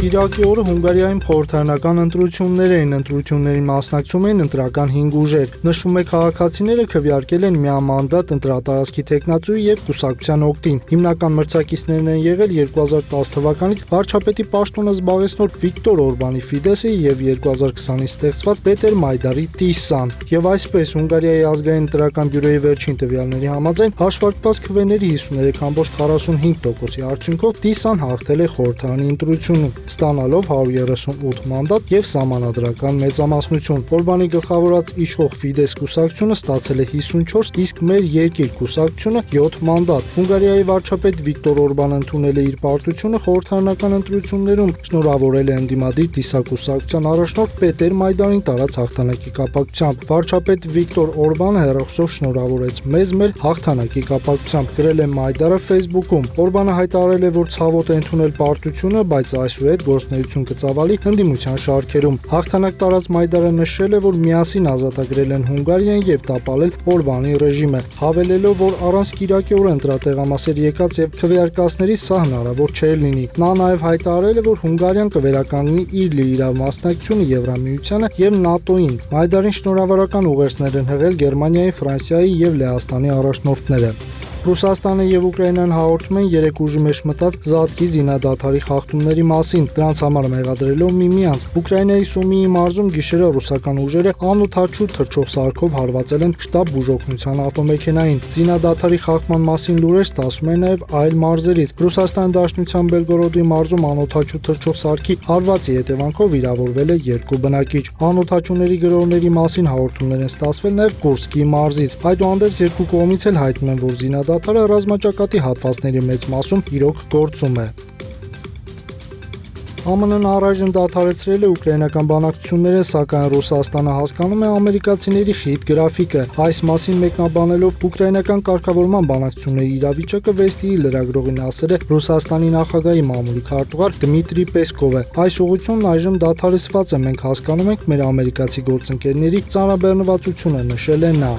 Կիրակի օրը Հունգարիայում խորհրդարանական ընտրություններ էին, ընտրություններին մասնակցում էին ընտրական 5 ուժեր։ Նշվում է, քաղաքացիները քվեարկել են միամանդատ ընտրատարածքի թեկնածուի եւ կուսակցության օգտին։ Հիմնական մրցակիցներն են եղել 2010 թվականից վարչապետի պաշտոնը զբաղեցնող Վիկտոր Օրբանի Ֆիդեսը եւ 2020-ից ստեղծված Պետեր Մայդարի Տիսան։ Եվ այսպես Հունգարիայի ազգային ընտրական բյուրոյի վերջին տվյալների համաձայն հաշվարկված քվեների 53.45%-ի արդյունքով Տիսան հաղթել է խորհրդարանի ընտրությունում, ստանալով 138 մանդատ եւ սահմանադրական մեծամասնություն։ Օրբանի գլխավորած իշխող Ֆիդես կուսակցությունը ստացել է 54, իսկ Մեր երկիր կուսակցությունը 7 մանդատ։ Հունգարիայի վարչապետ Վիկտոր Օրբանը ընդունել է իր պարտությունը խորհրդարանական ընտրություններում, շնորհավորել է ընդդիմադիր դիսակուսակցության առաջնորդ Պետեր Մայդարին տարած հաղթանակի կապակցությամբ։ Վարչապետ Վիկտոր Օրբանը հեռախոսով շնորհավորեց մեզ մեր հաղթանակի կապակցությամբ, գրել է Մայդարը Facebook-ում։ Օրբանը հայտարարել է, որ ցավոտ է ընդունել պարտությունը, բայց այսուհետ գործունեություն կծավալի ընդդիմության շարքերում։ Հաղթանակ տարած Մայդարը նշել է, որ միասին ազատագրել են Հունգարիան եւ տապալել Օրբանի ռեժիմը, հավելելով, որ առանց Կիրակի օրը ընտրատեղամասեր եկած եւ քվեարկածների սա հնարավոր չէ լինի։ Նա նաեւ հայտարարել է, որ Հունգարիան կվերականգնի իր լիիրավ մասնակցությունը Եվրամիությանը եւ ՆԱՏՕ-ին։ Մայդարին շնորհավորական ուղերձներ են հղել Գերմանիայի, Ֆրանսիայի եւ Լեհաստանի առաջնորդները։ Ռուսաստանը եւ Ուկրաինան հաղորդում են 3 ուժի մեջ մտած Զատկի զինադադարի խախտումների մասին, դրանց համար մեղադրելով միմյանց։ Ուկրաինայի Սումիի մարզում գիշերը ռուսական ուժերը անօթաչու թռչող սարքով հարվածել են շտաբ բուժօգնության ավտոմեքենային։ Զինադադարի խախտման մասին լուրեր ստացվում են նաեւ այլ մարզերից։ Ռուսաստանի Դաշնության Բելգորոդի մարզում անօթաչու թռչող սարքի հարվածի հետևանքով վիրավորվել է 2 բնակիչ։ Անօթաչուների գրոհների մասին հաղորդումներ են ստացվել նաեւ Կուրսկի մարզից։ Այդուհանդերձ երկու կողմից էլ հայտնում են, որ զինադադարը ռազմաճակատի հատվածների մեծ մասում իրոք գործում է։ ԱՄՆ-ն առայժմ դադարեցրել է ուկրաինական բանակցությունները, սակայն Ռուսաստանը հասկանում է ամերիկացիների խիտ գրաֆիկը։ Այս մասին մեկնաբանելով ուկրաինական կարգավորման բանակցությունների իրավիճակը Վեստիի լրագրողին ասել է Ռուսաստանի նախագահի մամուլի քարտուղար Դմիտրի Պեսկովը։ Այս ուղղությունն այժմ դադարեցված է, մենք հասկանում ենք մեր ամերիկացի գործընկերների ծանրաբեռնվածությունը, նշել է նա։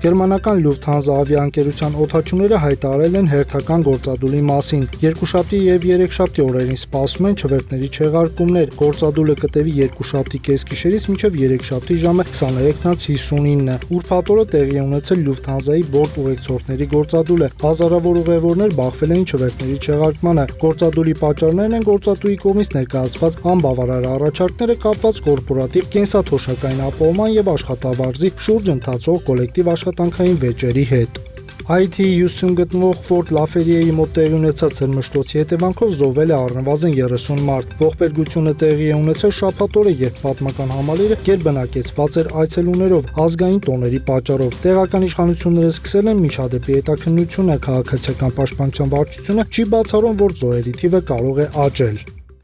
Գերմանական Lufthansa ավիաընկերության օդաչուները հայտարարել են հերթական գործադուլի մասին։ Երկուշաբթի եւ երեքշաբթի օրերին սպասվում են չվերթների չեղարկումներ։ Գործադուլը կտևի երկուշաբթի կեսգիշերից մինչև երեքշաբթի ժամը 23:59։ Ուրբաթ օրը տեղի է ունեցել Lufthansa-ի բորտ ուղեկցորդների գործադուլը։ Հազարավոր ուղևորներ բախվել էին չվերթների չեղարկմանը։ Գործադուլի պատճառներն են գործատուի կողմից ներկայացված անբավարար առաջարկները կապված կորպորատիվ կենսաթոշակային ապահովման եւ աշխատավարձի շուրջ ընթացող կոլեկտիվ աշխատանքային վեճերի հետ։ IT-50 գտնվող Ֆորտ Լաֆերիեի մոտ տեղի ունեցած սրմշտոցի հետևանքով զոհվել է առնվազն 30 մարդ։ Ողբերգությունը տեղի է ունեցել շաբաթ օրը, երբ պատմական համալիրը գերբնակեցված էր այցելուներով ազգային տոների պատճառով։ Տեղական իշխանությունները սկսել են միջադեպի հետաքննությունը, քաղաքացիական պաշտպանության վարչությունը չի բացառում, որ զոհերի թիվը կարող է աճել։